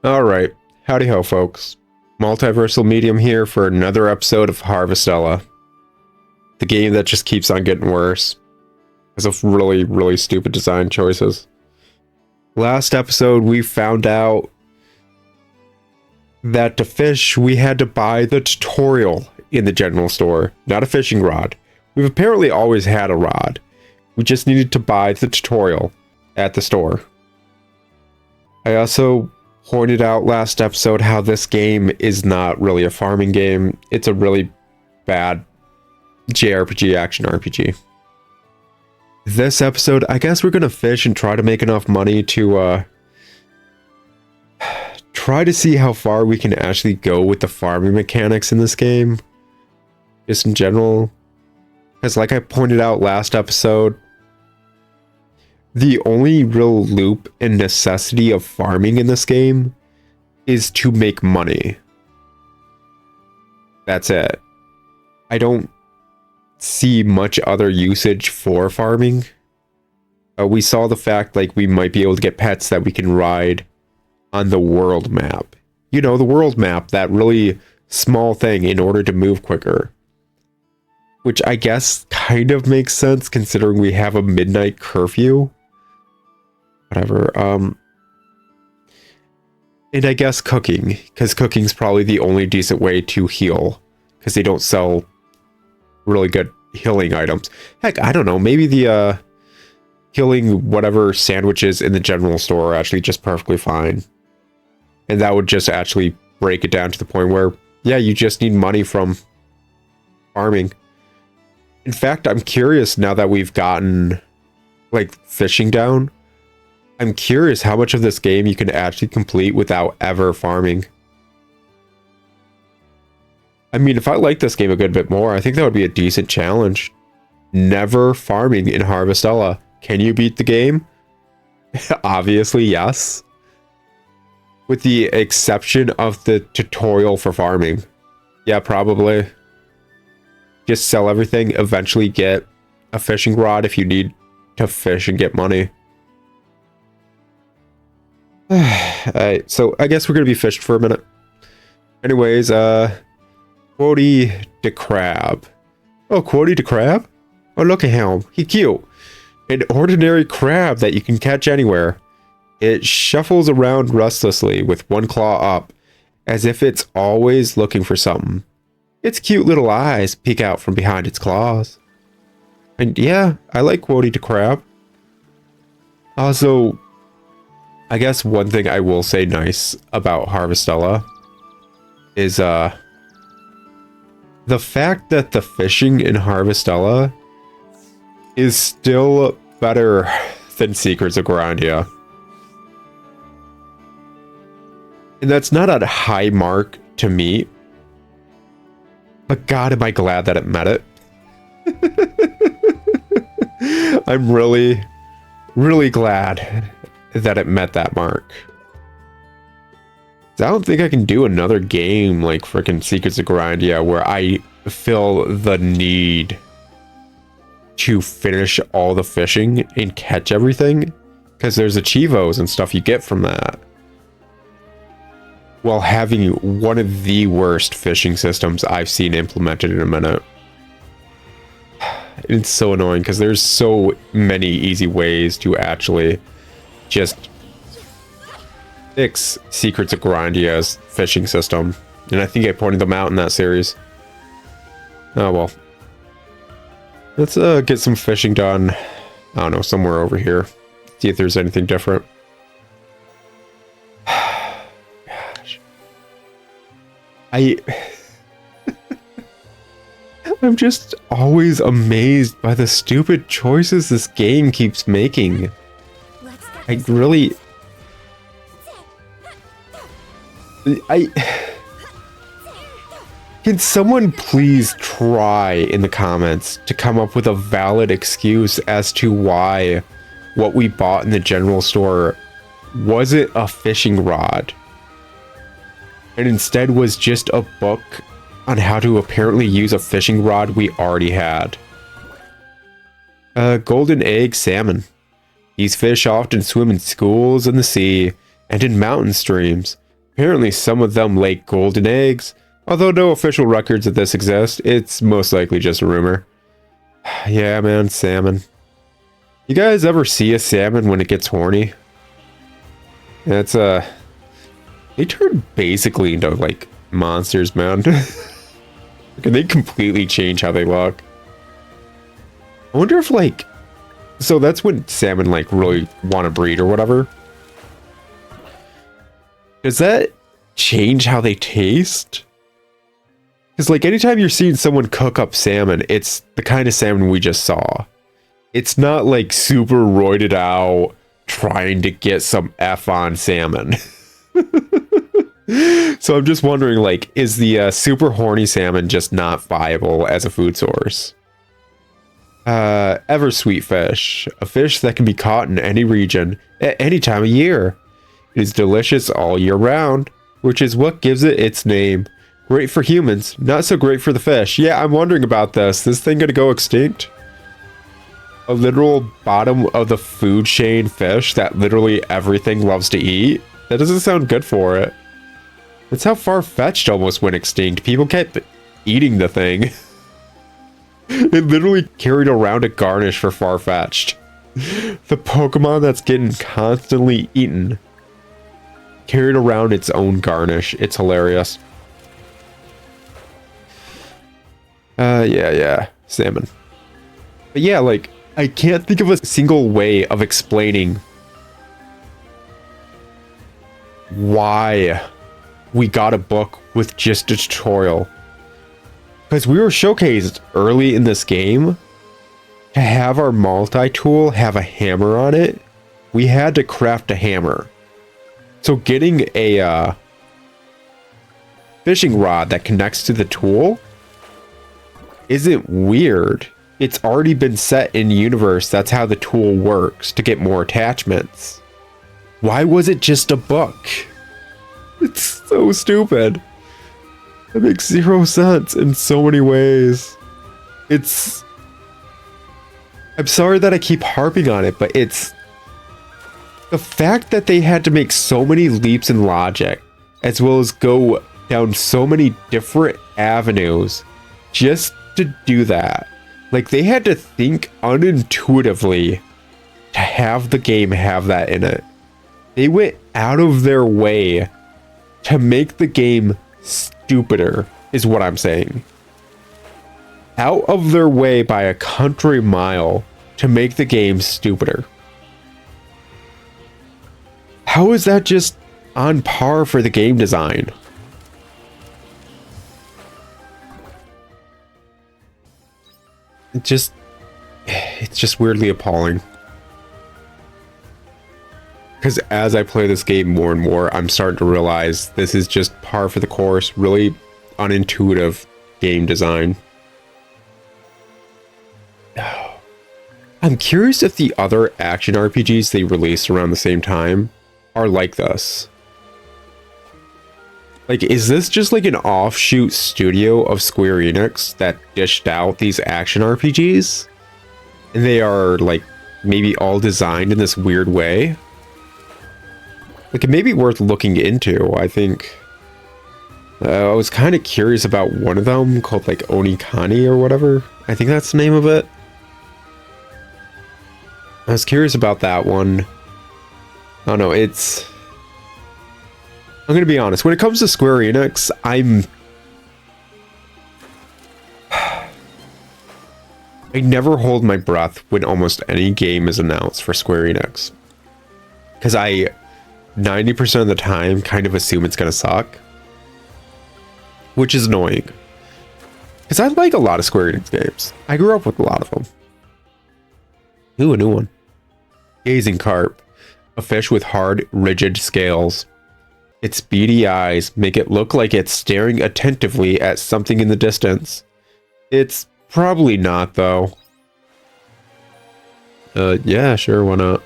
Alright, howdy ho folks. Multiversal Medium here for another episode of Harvestella. The game that just keeps on getting worse because of really stupid design choices. Last episode we found out that to fish we had to buy the tutorial in the general store, not a fishing rod. We've apparently always had a rod. We just needed to buy the tutorial at the store. I also pointed out last episode how this game is not really a farming game. It's a really bad JRPG action RPG. This episode, I guess we're gonna fish and try to make enough money to try to see how far we can actually go with the farming mechanics in this game. Just in general. Because like I pointed out last episode, the only real loop and necessity of farming in this game is to make money. That's it. I don't see much other usage for farming. We saw the fact like we might be able to get pets that we can ride on the world map. You know, the world map, that really small thing in order to move quicker. Which I guess kind of makes sense considering we have a midnight curfew. Whatever. And I guess cooking, because cooking's probably the only decent way to heal, because they don't sell really good healing items. Heck, I don't know, maybe the healing whatever sandwiches in the general store are actually just perfectly fine. And that would just actually break it down to the point where, yeah, you just need money from farming. In fact, I'm curious now that we've gotten like fishing down. I'm curious how much of this game you can actually complete without ever farming. I mean, if I like this game a good bit more, I think that would be a decent challenge. Never farming in Harvestella. Can you beat the game? Obviously, yes. With the exception of the tutorial for farming. Yeah, probably. Just sell everything, eventually get a fishing rod if you need to fish and get money. Alright, so I guess we're gonna be fished for a minute. Anyways, Quody the crab. Oh, Quody the crab? Oh, look at him. He cute. An ordinary crab that you can catch anywhere. It shuffles around restlessly with one claw up, as if it's always looking for something. Its cute little eyes peek out from behind its claws. And yeah, I like Quody the crab. Also, I guess one thing I will say nice about Harvestella is the fact that the fishing in Harvestella is still better than Secrets of Grandia. And that's not a high mark to meet, but God, am I glad that it met it. I'm really glad that it met that mark. I don't think I can do another game like frickin' Secrets of Grandia where I feel the need to finish all the fishing and catch everything, because there's achievos and stuff you get from that, while having one of the worst fishing systems I've seen implemented in a minute. It's so annoying because there's so many easy ways to actually just fix Secrets of Grandia's fishing system, and I think I pointed them out in that series. Oh well. Let's get some fishing done. I don't know, somewhere over here. See if there's anything different. Gosh. I'm just always amazed by the stupid choices this game keeps making. I really... Can someone please try in the comments to come up with a valid excuse as to why what we bought in the general store wasn't a fishing rod and instead was just a book on how to apparently use a fishing rod we already had. Golden egg salmon. These fish often swim in schools in the sea and in mountain streams. Apparently some of them lay golden eggs. Although no official records of this exist, it's most likely just a rumor. Yeah, man, salmon. You guys ever see a salmon when it gets horny? That's they turn basically into like monsters, man. They completely change how they look. I wonder if like, so that's when salmon like really want to breed or whatever. Does that change how they taste? Because like anytime you're seeing someone cook up salmon, it's the kind of salmon we just saw. It's not like super roided out trying to get some F on salmon. So I'm just wondering, like, is the super horny salmon just not viable as a food source? Ever sweet fish, a fish that can be caught in any region at any time of year. It is delicious all year round, which is what gives it its name. Great for humans, not so great for the fish. Yeah, I'm wondering about this. This thing gonna go extinct? A literal bottom of the food chain fish that literally everything loves to eat? That doesn't sound good for it. That's how far-fetched almost went extinct. People kept eating the thing. It literally carried around a garnish for far-fetched. The Pokemon that's getting constantly eaten carried around its own garnish. It's hilarious. Yeah. Salmon. But yeah, like, I can't think of a single way of explaining why we got a book with just a tutorial. Because we were showcased early in this game to have our multi-tool have a hammer on it. We had to craft a hammer. So getting a fishing rod that connects to the tool isn't weird. It's already been set in universe. That's how the tool works to get more attachments. Why was it just a book? It's so stupid. It makes zero sense in so many ways. I'm sorry that I keep harping on it, but it's the fact that they had to make so many leaps in logic, as well as go down so many different avenues just to do that. Like, they had to think unintuitively to have the game have that in it. They went out of their way to make the game stupider, is what I'm saying. Out of their way by a country mile to make the game stupider. How is that just on par for the game design? It's just weirdly appalling. Because as I play this game more and more, I'm starting to realize this is just par for the course. Really unintuitive game design. I'm curious if the other action RPGs they released around the same time are like this. Like, is this just like an offshoot studio of Square Enix that dished out these action RPGs? And they are, like, maybe all designed in this weird way? Like, it may be worth looking into, I think. I was kind of curious about one of them called, like, Onikani or whatever. I think that's the name of it. I was curious about that one. I don't know, I'm gonna be honest, when it comes to Square Enix, I never hold my breath when almost any game is announced for Square Enix. Because I 90% of the time kind of assume it's gonna suck. Which is annoying. Because I like a lot of Square Enix games. I grew up with a lot of them. Ooh, a new one. Gazing carp. A fish with hard, rigid scales. Its beady eyes make it look like it's staring attentively at something in the distance. It's probably not, though. Yeah, sure, why not?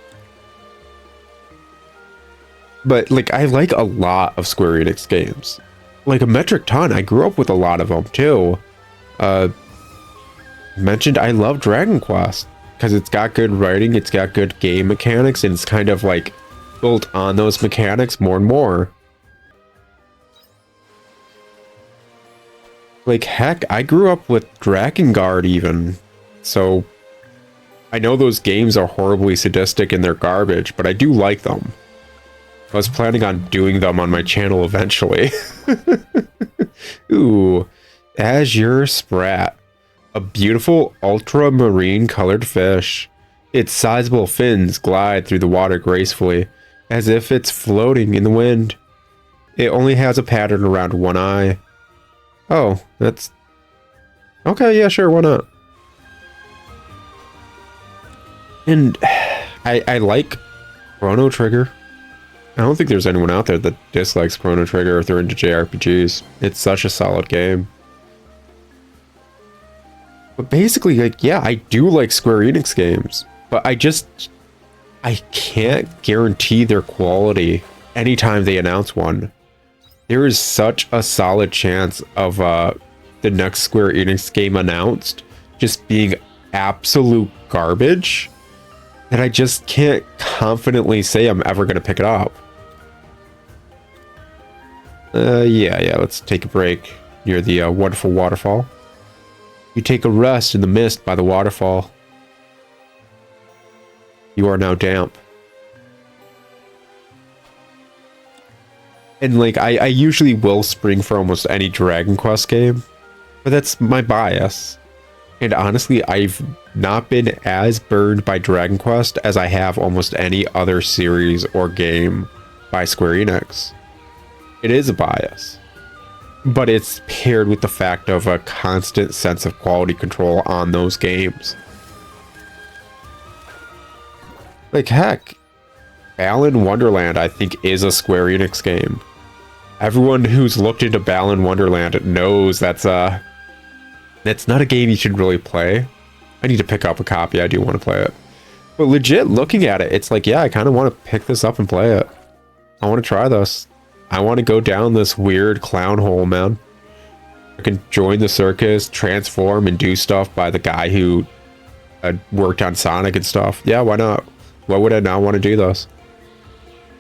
But, like, I like a lot of Square Enix games. Like, a metric ton, I grew up with a lot of them, too. Mentioned I love Dragon Quest. Because it's got good writing, it's got good game mechanics, and it's kind of, like, built on those mechanics more and more. Like, heck, I grew up with Drakengard even. So, I know those games are horribly sadistic and they're garbage, but I do like them. I was planning on doing them on my channel eventually. Ooh, Azure Sprat. A beautiful ultramarine colored fish. Its sizable fins glide through the water gracefully, as if it's floating in the wind. It only has a pattern around one eye. Oh, that's... Okay, yeah, sure, why not? And I like Chrono Trigger. I don't think there's anyone out there that dislikes Chrono Trigger if they're into JRPGs. It's such a solid game. But basically, like, yeah, I do like Square Enix games. But I can't guarantee their quality anytime they announce one. There is such a solid chance of the next Square Enix game announced just being absolute garbage that I just can't confidently say I'm ever going to pick it up. Yeah, let's take a break near the wonderful waterfall. You take a rest in the mist by the waterfall. You are now damp. And like, I usually will spring for almost any Dragon Quest game, but that's my bias. And honestly, I've not been as burned by Dragon Quest as I have almost any other series or game by Square Enix. It is a bias, but it's paired with the fact of a constant sense of quality control on those games. Like, heck, Balan Wonderland, I think, is a Square Enix game. Everyone who's looked into Balan Wonderland knows that's not a game you should really play. I need to pick up a copy. I do want to play it. But legit, looking at it, it's like, yeah, I kind of want to pick this up and play it. I want to try this. I want to go down this weird clown hole, man. I can join the circus, transform, and do stuff by the guy who worked on Sonic and stuff. Yeah, why not? Why would I not want to do this?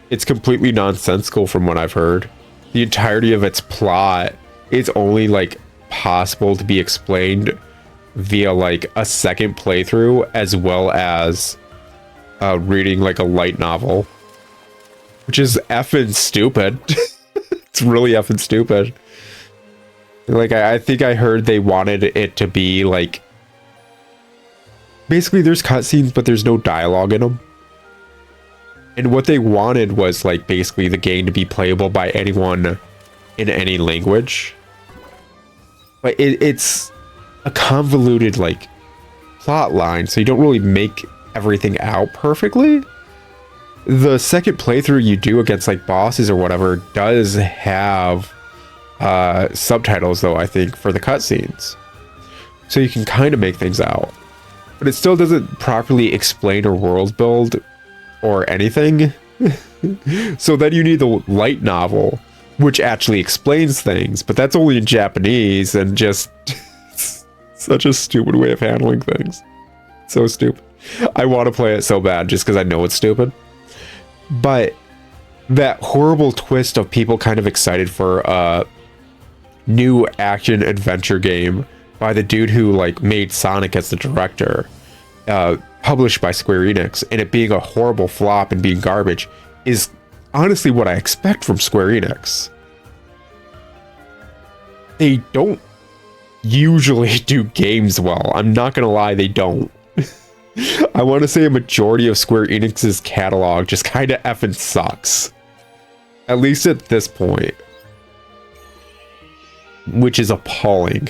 It's completely nonsensical from what I've heard. The entirety of its plot is only, like, possible to be explained via, like, a second playthrough as well as reading, like, a light novel. Which is effing stupid. It's really effing stupid. Like, I think I heard they wanted it to be, like... Basically, there's cutscenes, but there's no dialogue in them. And what they wanted was, like, basically the game to be playable by anyone in any language. But it's a convoluted, like, plot line, so you don't really make everything out perfectly. The second playthrough you do against, like, bosses or whatever does have subtitles, though, I think, for the cutscenes. So you can kind of make things out. But it still doesn't properly explain or world build or anything. So then you need the light novel, which actually explains things, but that's only in Japanese, and just such a stupid way of handling things. So stupid. I want to play it so bad just because I know it's stupid. But that horrible twist of people kind of excited for a new action adventure game by the dude who, like, made Sonic as the director, published by Square Enix, and it being a horrible flop and being garbage is honestly what I expect from Square Enix. They don't usually do games well. I'm not gonna lie, they don't. I want to say a majority of Square Enix's catalog just kind of effing sucks. At least at this point. Which is appalling.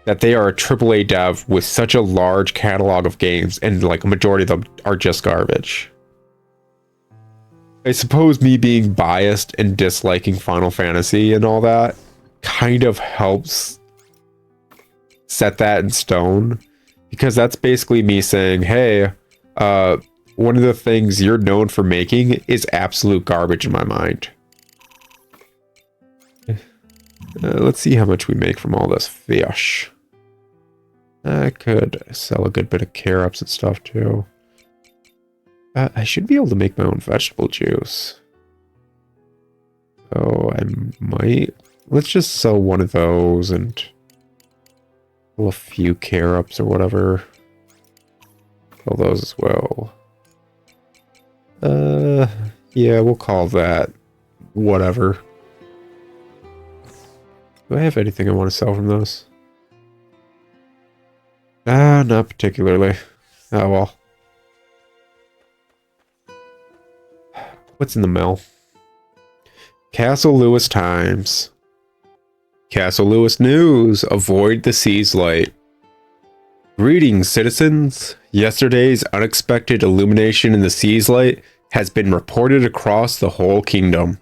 That they are a AAA dev with such a large catalog of games, and, like, a majority of them are just garbage. I suppose me being biased and disliking Final Fantasy and all that kind of helps set that in stone. Because that's basically me saying, hey, one of the things you're known for making is absolute garbage in my mind. Let's see how much we make from all this fish. I could sell a good bit of carrots and stuff too. I should be able to make my own vegetable juice. So I might let's just sell one of those and a few carops or whatever. Sell those as well. Yeah, we'll call that whatever. Do I have anything I want to sell from those? Not particularly. Oh well. What's in the mail? Castle Lewis Times. Castle Lewis News. Avoid the sea's light. Greetings, citizens. Yesterday's unexpected illumination in the sea's light has been reported across the whole kingdom.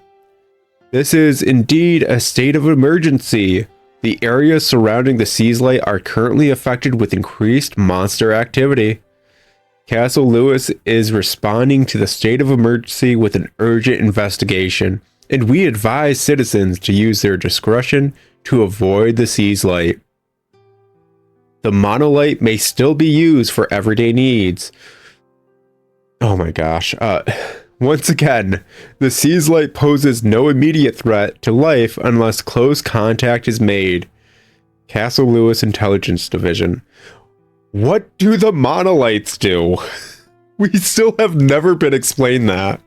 This is indeed a state of emergency. The areas surrounding the sea's light are currently affected with increased monster activity. Castle Lewis is responding to the state of emergency with an urgent investigation, and we advise citizens to use their discretion to avoid the sea's light. The monolith may still be used for everyday needs. Oh my gosh. Once again, the sea's light poses no immediate threat to life unless close contact is made. Castle Lewis Intelligence Division. What do the monoliths do? We still have never been explained that.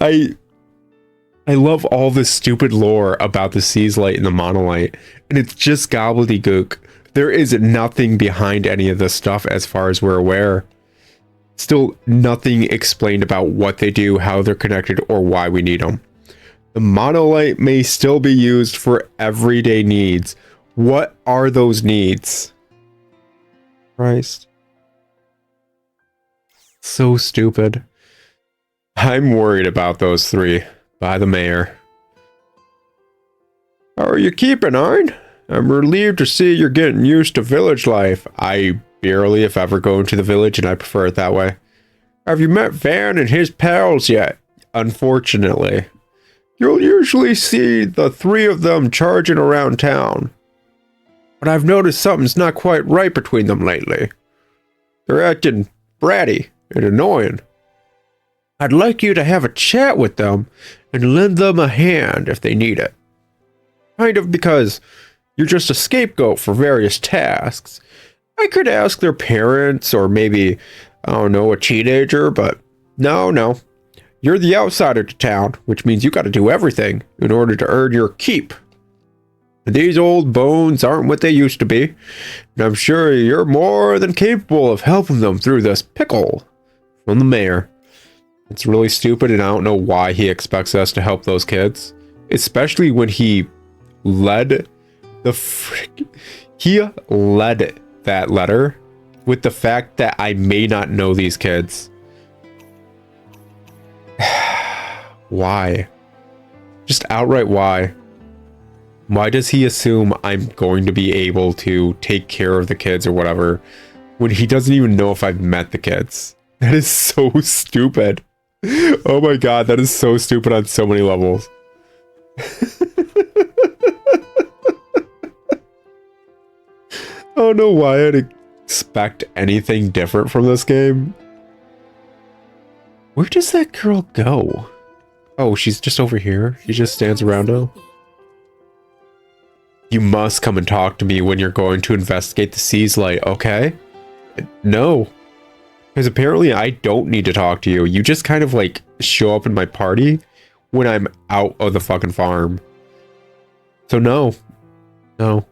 I love all this stupid lore about the sea's light and the monolith, and it's just gobbledygook. There is nothing behind any of this stuff as far as we're aware. Still nothing explained about what they do, how they're connected, or why we need them. The monolith may still be used for everyday needs. What are those needs? Christ. So stupid. I'm worried about those three. By the mayor. How are you keeping, Arn? I'm relieved to see you're getting used to village life. I barely, if ever, go into the village, and I prefer it that way. Have you met Van and his pals yet? Unfortunately. You'll usually see the three of them charging around town. But I've noticed something's not quite right between them lately. They're acting bratty and annoying. I'd like you to have a chat with them and lend them a hand if they need it. Kind of because you're just a scapegoat for various tasks. I could ask their parents or maybe, I don't know, a teenager, but no. You're the outsider to town, which means you got to do everything in order to earn your keep. And these old bones aren't what they used to be, and I'm sure you're more than capable of helping them through this pickle. From the mayor. It's really stupid, and I don't know why he expects us to help those kids. Especially when he led he led that letter with the fact that I may not know these kids. Why? Just outright why? Why does he assume I'm going to be able to take care of the kids or whatever when he doesn't even know if I've met the kids? That is so stupid. Oh my god, that is so stupid on so many levels. I don't know why I'd expect anything different from this game. Where does that girl go? Oh, she's just over here. She just stands around now. You must come and talk to me when you're going to investigate the sea's light, okay? No. Because apparently I don't need to talk to you. You just kind of like show up in my party when I'm out of the fucking farm. So no. No.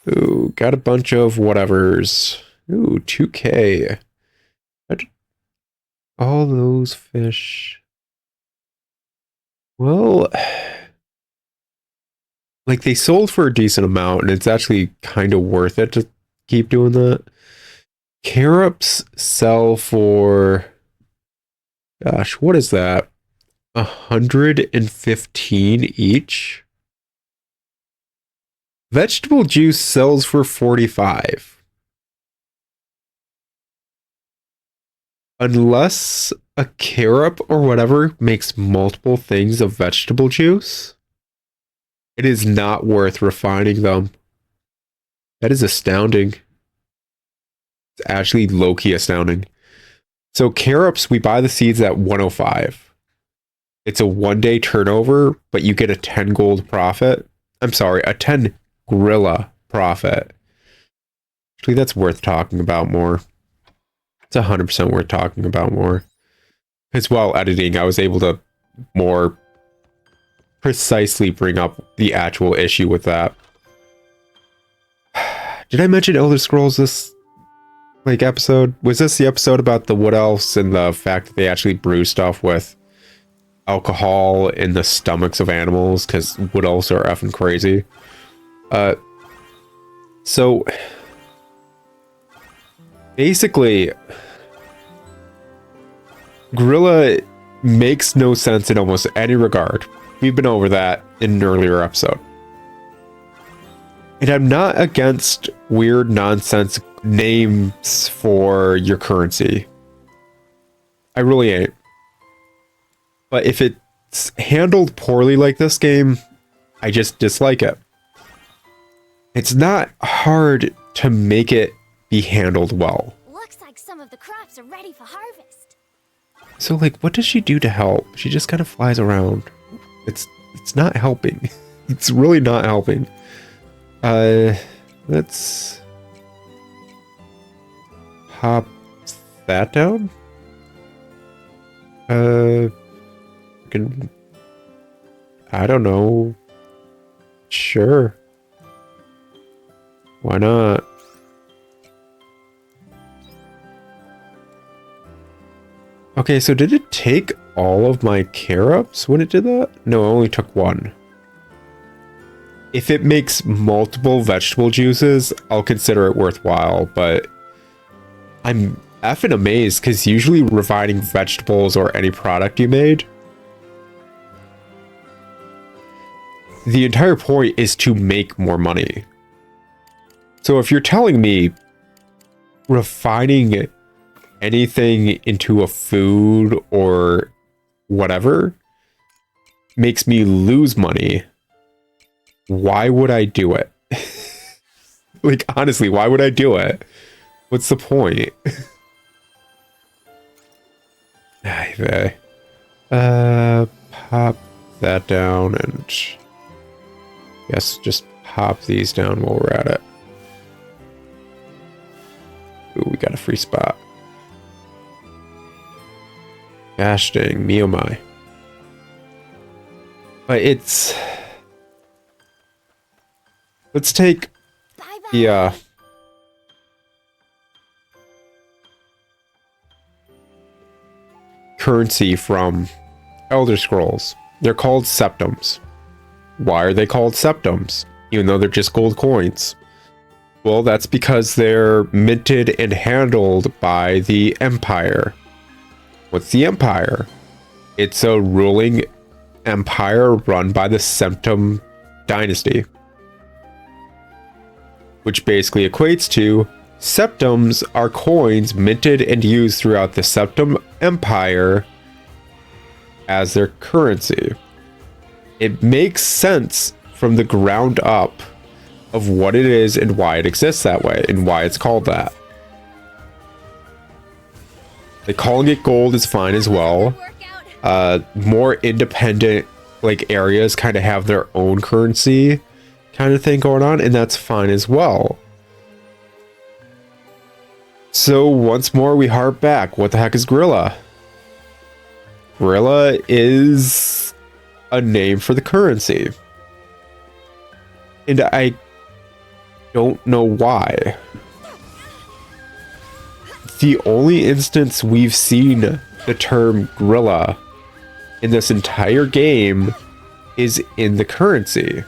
Ooh, got a bunch of whatevers. Ooh, 2K. All those fish. Well, like they sold for a decent amount and it's actually kind of worth it to keep doing that. Carops sell for, gosh, what is that? 115 each. Vegetable juice sells for 45. Unless a carob or whatever makes multiple things of vegetable juice, it is not worth refining them. That is astounding. It's actually low-key astounding. So carobs, we buy the seeds at 105. it's a 1-day turnover, but you get a 10 gold profit. I'm sorry, a 10 gorilla profit. Actually, that's worth talking about more. It's 100% worth talking about more. Because while editing, I was able to more precisely bring up the actual issue with that. Did I mention Elder Scrolls this episode? Was this the episode about the wood elves and the fact that they actually brew stuff with alcohol in the stomachs of animals? Because wood elves are effing crazy. So basically, gorilla makes no sense in almost any regard. We've been over that in an earlier episode. And I'm not against weird nonsense names for your currency. I really ain't. But if it's handled poorly like this game, I just dislike it. It's not hard to make it be handled well. Looks like some of the crops are ready for harvest. So, what does she do to help? She just kind of flies around. It's not helping. It's really not helping. Let's pop that down. I don't know. Sure. Why not? Okay, so did it take all of my care-ups when it did that? No, it only took one. If it makes multiple vegetable juices, I'll consider it worthwhile, but I'm effing amazed because usually refining vegetables or any product you made, the entire point is to make more money. So if you're telling me refining anything into a food or whatever makes me lose money, why would I do it? Honestly, why would I do it? What's the point? Pop that down and yes, just pop these down while we're at it. Ooh, we got a free spot. Gosh dang, me oh my. But it's... Let's take the currency from Elder Scrolls. They're called septums. Why are they called septums, even though they're just gold coins? Well, that's because they're minted and handled by the Empire. What's the Empire? It's a ruling empire run by the Septim dynasty, which basically equates to septums are coins minted and used throughout the Septim Empire as their currency. It makes sense from the ground up of what it is and why it exists that way and why it's called that. Calling it gold is fine as well. More independent areas kind of have their own currency kind of thing going on, and that's fine as well. So once more we harp back. What the heck is gorilla? Gorilla is a name for the currency. And I don't know why. The only instance we've seen the term gorilla in this entire game is in the currency.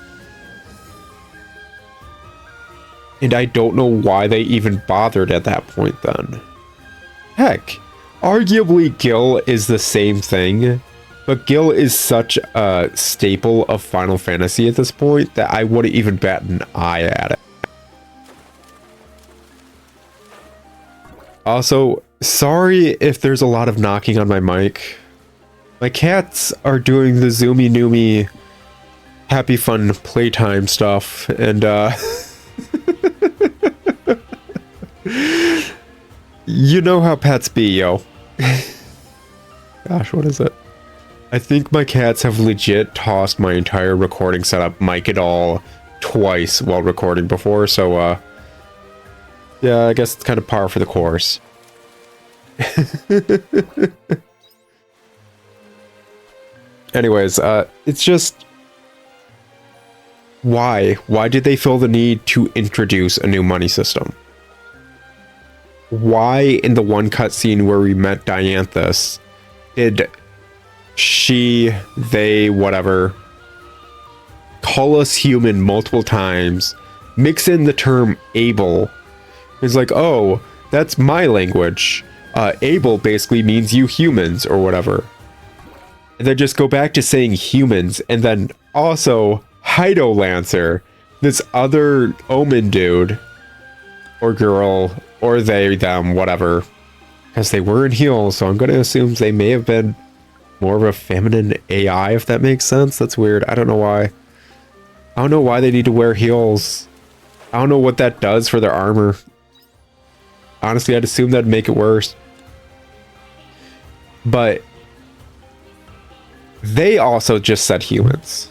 And I don't know why they even bothered at that point then. Heck, arguably Gil is the same thing, but Gil is such a staple of Final Fantasy at this point that I wouldn't even bat an eye at it. Also, sorry if there's a lot of knocking on my mic. My cats are doing the zoomy noomy happy fun playtime stuff, and you know how pets be, yo. Gosh, what is it? I think my cats have legit tossed my entire recording setup, mic it all, twice while recording before, so, yeah, I guess it's kind of par for the course. Anyways, it's just... Why? Why did they feel the need to introduce a new money system? Why, in the one cutscene where we met Dianthus, did she, they, whatever, call us human multiple times, mix in the term able? It's like, oh, that's my language. Able basically means you humans, or whatever. And then just go back to saying humans, and then also Hydolancer, this other Omen dude, or girl, or they, them, whatever. Because they were in heels, so I'm going to assume they may have been more of a feminine AI, if that makes sense. That's weird. I don't know why. I don't know why they need to wear heels. I don't know what that does for their armor. Honestly, I'd assume that'd make it worse. But they also just said humans.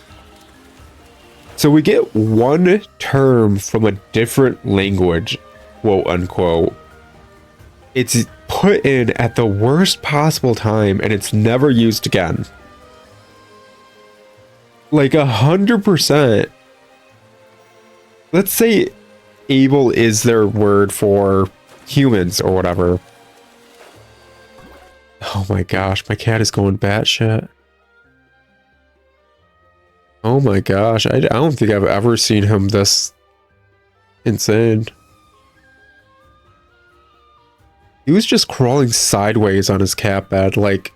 So we get one term from a different language, quote unquote. It's put in at the worst possible time and it's never used again. Like 100%. Let's say able is their word for humans or whatever. Oh my gosh, my cat is going batshit. Oh my gosh, I don't think I've ever seen him this insane. He was just crawling sideways on his cat bed, like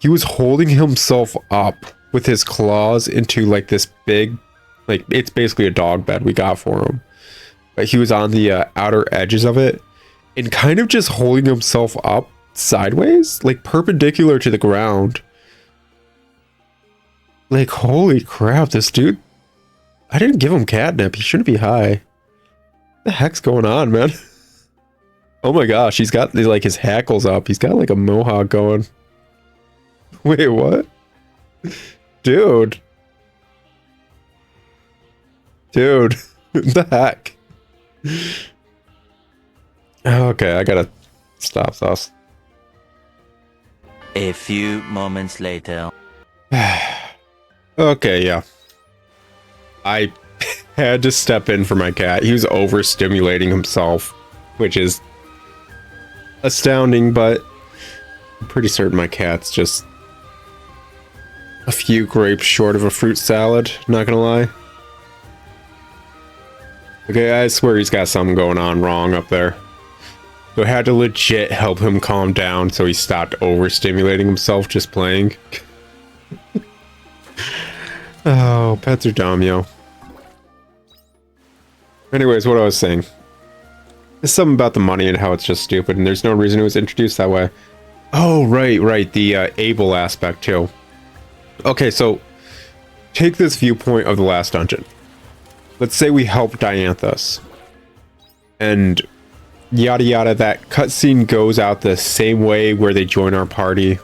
he was holding himself up with his claws into like this big, like it's basically a dog bed we got for him. But he was on the outer edges of it and kind of just holding himself up sideways, like perpendicular to the ground. Like, holy crap, this dude... I didn't give him catnip. He shouldn't be high. What the heck's going on, man? Oh my gosh, he's got, like, his hackles up. He's got, like, a mohawk going. Wait, what? Dude. Dude. What the heck? Okay, I gotta stop this. A few moments later. Okay, yeah. I had to step in for my cat. He was overstimulating himself, which is astounding, but I'm pretty certain my cat's just a few grapes short of a fruit salad, not gonna lie. Okay, I swear he's got something going on wrong up there. So I had to legit help him calm down so he stopped overstimulating himself just playing. Oh, pets are dumb, yo. Anyways, what I was saying. There's something about the money and how it's just stupid, and there's no reason it was introduced that way. Oh, right, the able aspect, too. Okay, so take this viewpoint of the last dungeon. Let's say we help Dianthus. And yada yada, that cutscene goes out the same way where they join our party.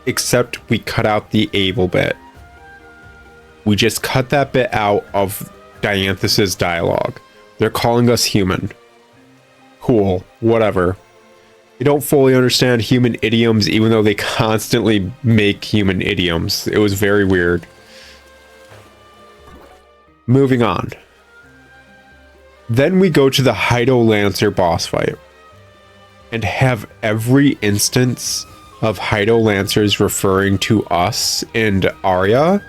Except we cut out the able bit. We just cut that bit out of Dianthus's dialogue. They're calling us human. Cool, whatever. They don't fully understand human idioms, even though they constantly make human idioms. It was very weird. Moving on. Then we go to the Hydolancer boss fight. And have every instance of Hydo-Lancers referring to us and Arya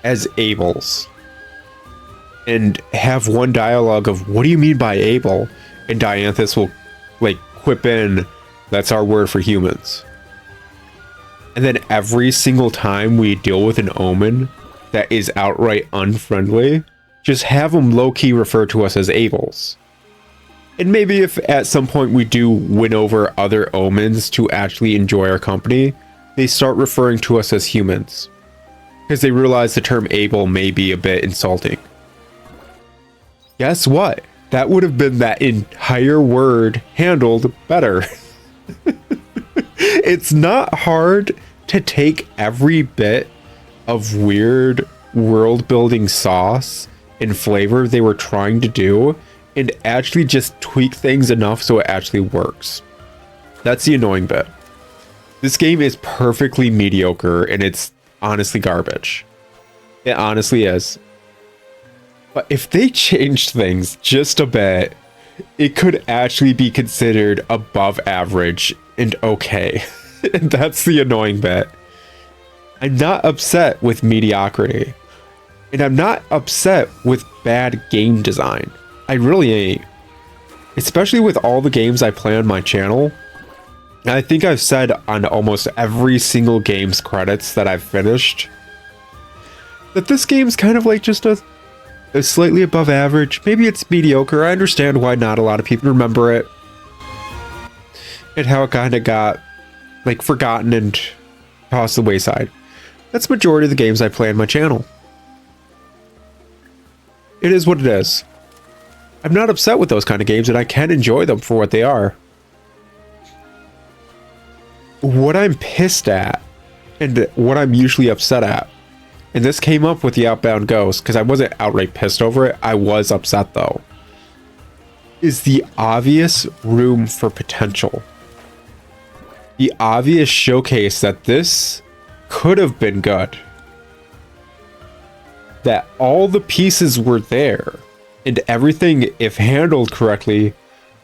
as Ables. And have one dialogue of, what do you mean by able? And Dianthus will, like, quip in, that's our word for humans. And then every single time we deal with an omen that is outright unfriendly, just have them low-key refer to us as Ables. And maybe if at some point we do win over other omens to actually enjoy our company, they start referring to us as humans. Because they realize the term able may be a bit insulting. Guess what? That would have been that entire word handled better. It's not hard to take every bit of weird world building sauce and flavor they were trying to do and actually just tweak things enough so it actually works. That's the annoying bit. This game is perfectly mediocre and it's honestly garbage. It honestly is. But if they changed things just a bit, it could actually be considered above average and okay. And that's the annoying bit. I'm not upset with mediocrity. And I'm not upset with bad game design. I really ain't. Especially with all the games I play on my channel. I think I've said on almost every single game's credits that I've finished that this game's kind of like just a slightly above average. Maybe it's mediocre. I understand why not a lot of people remember it. And how it kind of got like forgotten and tossed to the wayside. That's the majority of the games I play on my channel. It is what it is. I'm not upset with those kind of games and I can enjoy them for what they are. What I'm pissed at and what I'm usually upset at, and this came up with the Outbound Ghost because I wasn't outright pissed over it, I was upset though, is the obvious room for potential. The obvious showcase that this could have been good. That all the pieces were there and everything, if handled correctly,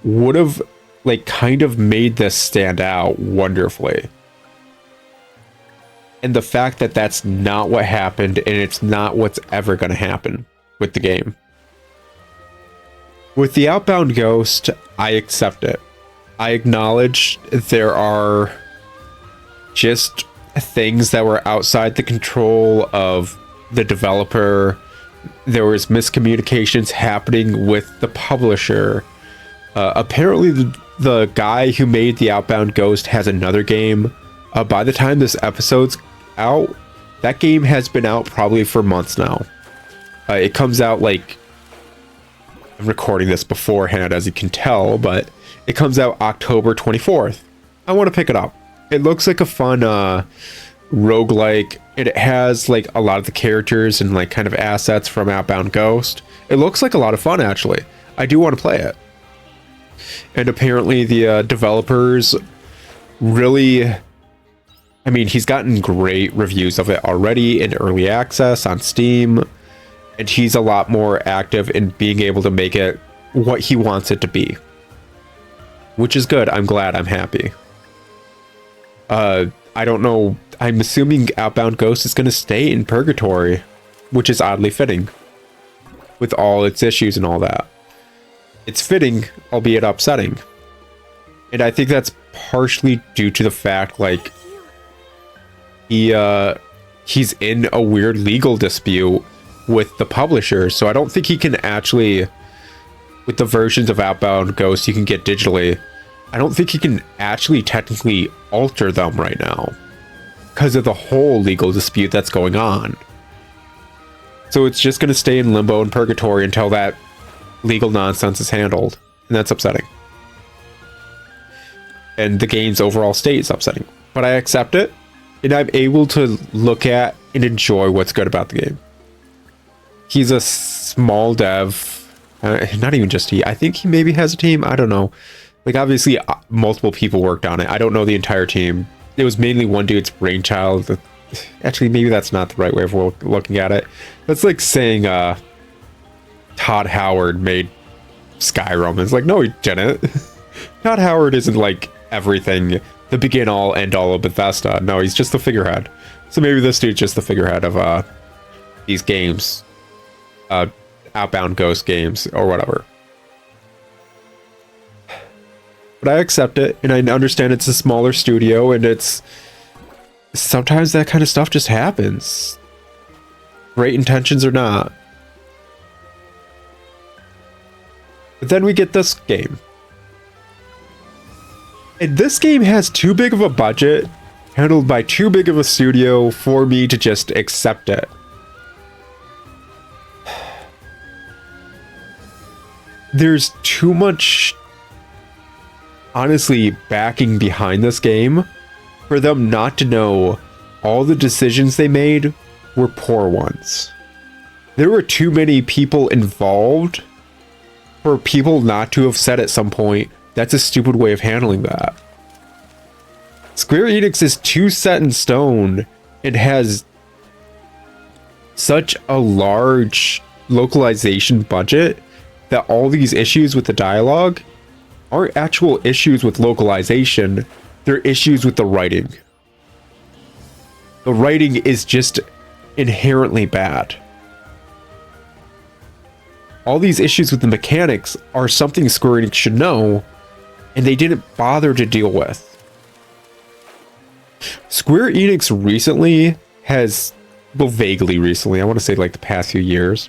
would have like kind of made this stand out wonderfully. And the fact that that's not what happened and it's not what's ever going to happen with the game. With the Outbound Ghost, I accept it. I acknowledge there are just things that were outside the control of the developer. There was miscommunications happening with the publisher. Apparently the guy who made the Outbound Ghost has another game. By the time this episode's out, that game has been out probably for months now. It comes out like, I'm recording this beforehand as you can tell, but it comes out October 24th. I want to pick it up. It looks like a fun roguelike. It has like a lot of the characters and like kind of assets from Outbound Ghost. It looks like a lot of fun actually. I do want to play it. And apparently the developers really, I mean, he's gotten great reviews of it already in early access on Steam, and he's a lot more active in being able to make it what he wants it to be, which is good. I'm glad. I'm happy. I don't know. I'm assuming Outbound Ghost is going to stay in purgatory, which is oddly fitting with all its issues and all that. It's fitting, albeit upsetting. And I think that's partially due to the fact, like, he's in a weird legal dispute with the publisher, so I don't think he can actually, with the versions of Outbound Ghost you can get digitally, I don't think he can actually technically alter them right now because of the whole legal dispute that's going on. So it's just going to stay in limbo and purgatory until that legal nonsense is handled, and that's upsetting. And the game's overall state is upsetting, but I accept it, and I'm able to look at and enjoy what's good about the game. He's a small dev, not even just he. I think he maybe has a team. I don't know. Like, obviously, multiple people worked on it. I don't know the entire team. It was mainly one dude's brainchild. Actually, maybe that's not the right way of looking at it. That's like saying Todd Howard made Skyrim. It's like, no, he didn't. Todd Howard isn't like everything, the begin all end all of Bethesda. No, he's just the figurehead. So maybe this dude's just the figurehead of these games, Outbound Ghost games or whatever. But I accept it, and I understand it's a smaller studio, and it's sometimes that kind of stuff just happens. Great intentions or not. But then we get this game. And this game has too big of a budget, handled by too big of a studio for me to just accept it. There's too much, honestly, backing behind this game for them not to know all the decisions they made were poor ones. There were too many people involved for people not to have said at some point, that's a stupid way of handling that. Square Enix is too set in stone and has such a large localization budget that all these issues with the dialogue aren't actual issues with localization, they're issues with the writing. The writing is just inherently bad. All these issues with the mechanics are something Square Enix should know, and they didn't bother to deal with. Square Enix recently has, well, vaguely recently, I want to say like the past few years,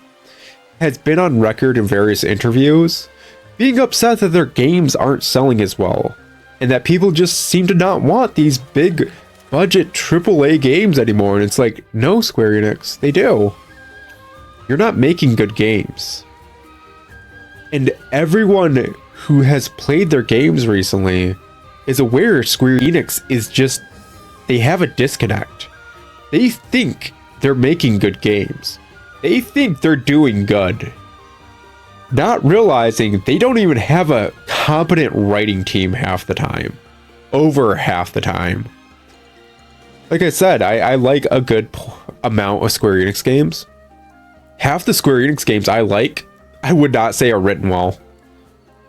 has been on record in various interviews being upset that their games aren't selling as well, and that people just seem to not want these big budget AAA games anymore. And it's like, no, Square Enix, they do. You're not making good games. And everyone who has played their games recently is aware Square Enix is just, they have a disconnect. They think they're making good games. They think they're doing good. Not realizing they don't even have a competent writing team half the time. Over half the time. Like I said, I like a good amount of Square Enix games. Half the Square Enix games I like, I would not say are written well.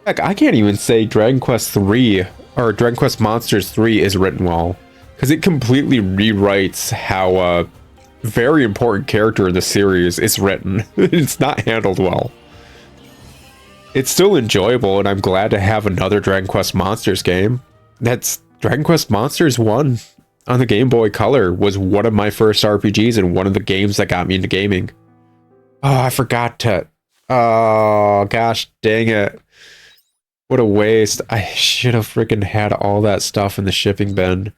Heck, I can't even say Dragon Quest 3 or Dragon Quest Monsters 3 is written well, because it completely rewrites how a very important character in the series is written. It's not handled well. It's still enjoyable, and I'm glad to have another Dragon Quest Monsters game. That's Dragon Quest Monsters 1 on the Game Boy Color was one of my first RPGs and one of the games that got me into gaming. Oh, I forgot to... Oh, gosh dang it. What a waste. I should have freaking had all that stuff in the shipping bin.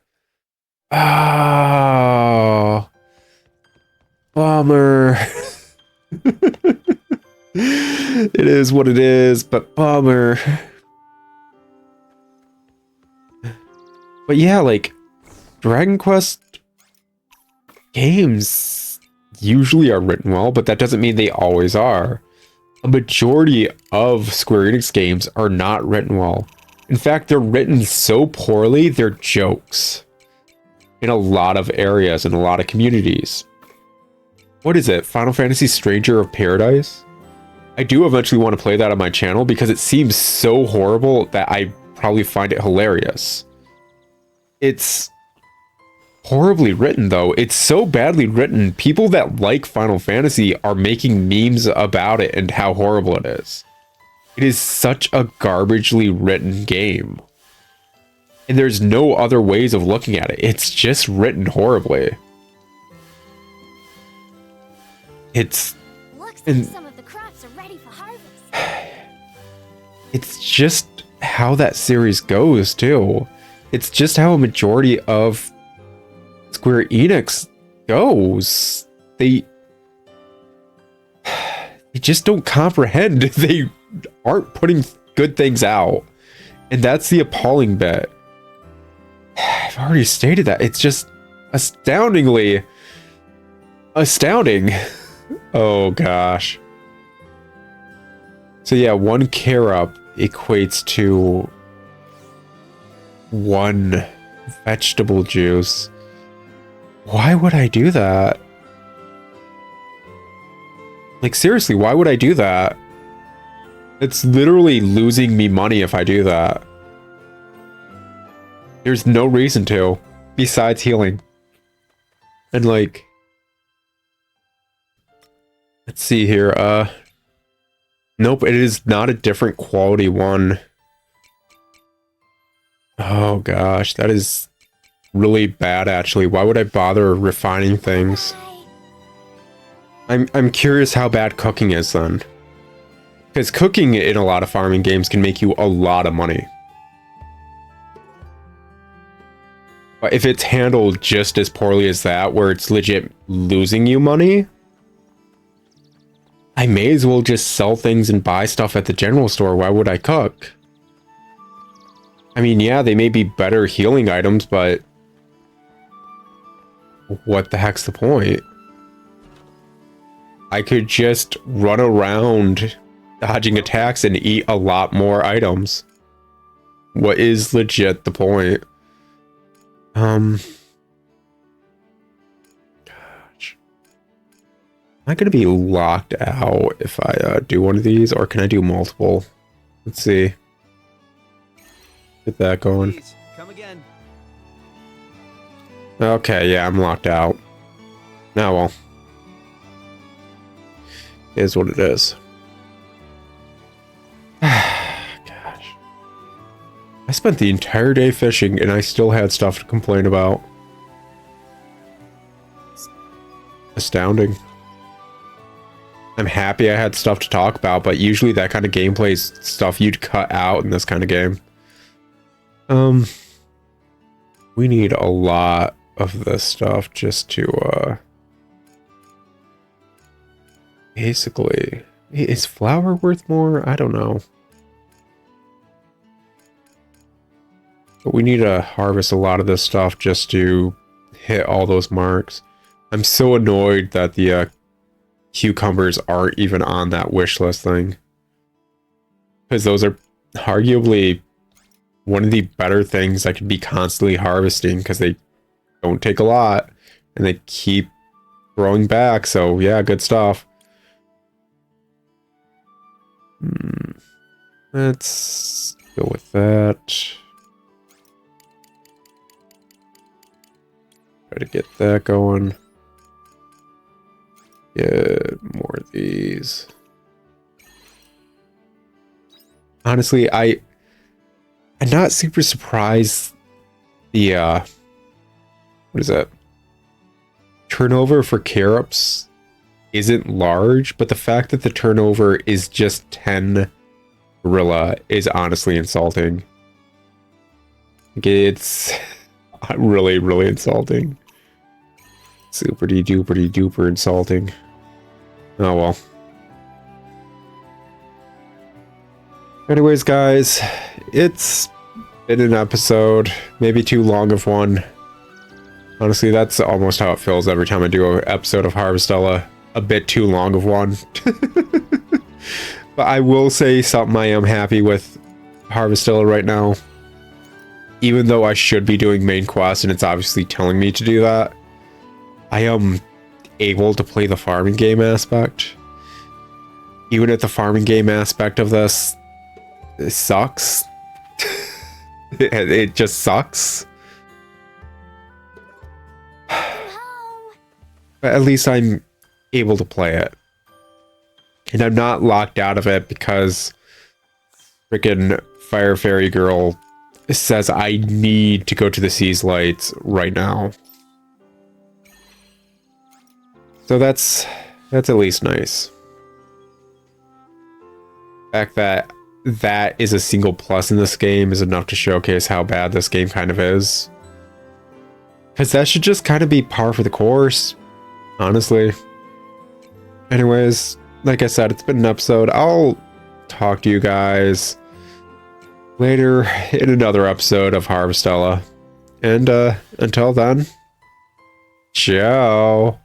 Oh, bummer. It is what it is, but bummer. But yeah, like, Dragon Quest games usually are written well, but that doesn't mean they always are. A majority of Square Enix games are not written well. In fact, they're written so poorly, they're jokes. In a lot of areas, in a lot of communities. What is it? Final Fantasy Stranger of Paradise? I do eventually want to play that on my channel because it seems so horrible that I probably find it hilarious. It's horribly written, though. It's so badly written. People that like Final Fantasy are making memes about it and how horrible it is. It is such a garbagely written game. And there's no other ways of looking at it. It's just written horribly. It's... Looks like some of the crops are ready for harvest. It's just how that series goes, too. It's just how a majority of Square Enix goes. They just don't comprehend. They aren't putting good things out. And that's the appalling bit. I've already stated that. It's just astoundingly astounding. Oh gosh. So yeah, one care up equates to one vegetable juice. Why would I do that? Like, seriously, why would I do that? It's literally losing me money if I do that. There's no reason to, besides healing. And like... Let's see here, Nope, it is not a different quality one. Oh gosh, that is really bad actually. Why would I bother refining things? I'm curious how bad cooking is then. Because cooking in a lot of farming games can make you a lot of money. But if it's handled just as poorly as that, where it's legit losing you money, I may as well just sell things and buy stuff at the general store. Why would I cook? I mean, yeah, they may be better healing items, but what the heck's the point? I could just run around dodging attacks and eat a lot more items. What is legit the point? Gosh. Am I gonna be locked out if I do one of these, or can I do multiple? Let's see. Get that going. Please, come again. Okay, yeah, I'm locked out. Now, well. Is what it is. Gosh. I spent the entire day fishing and I still had stuff to complain about. Astounding. I'm happy I had stuff to talk about, but usually that kind of gameplay is stuff you'd cut out in this kind of game. We need a lot of this stuff just to, basically, is flour worth more? I don't know. But we need to harvest a lot of this stuff just to hit all those marks. I'm so annoyed that the cucumbers aren't even on that wish list thing. Because those are arguably one of the better things I could be constantly harvesting because they don't take a lot and they keep growing back. So yeah, good stuff. Let's go with that. Try to get that going. Get more of these. Honestly, I'm not super surprised the what is that? Turnover for carrots isn't large, but the fact that the turnover is just 10 gorilla is honestly insulting. It's really, really insulting. Super duper duper insulting. Oh well. Anyways, guys, it's been an episode, maybe too long of one. Honestly, that's almost how it feels every time I do an episode of Harvestella. A bit too long of one. But I will say something I am happy with Harvestella right now. Even though I should be doing main quests and it's obviously telling me to do that, I am able to play the farming game aspect. Even if the farming game aspect of this sucks. It just sucks. But at least I'm able to play it. And I'm not locked out of it because freaking Fire Fairy Girl says I need to go to the Sea's Lights right now. So that's at least nice. The fact that that is a single plus in this game is enough to showcase how bad this game kind of is. Because that should just kind of be par for the course, honestly. Anyways, like I said, it's been an episode. I'll talk to you guys later in another episode of Harvestella. And until then, ciao.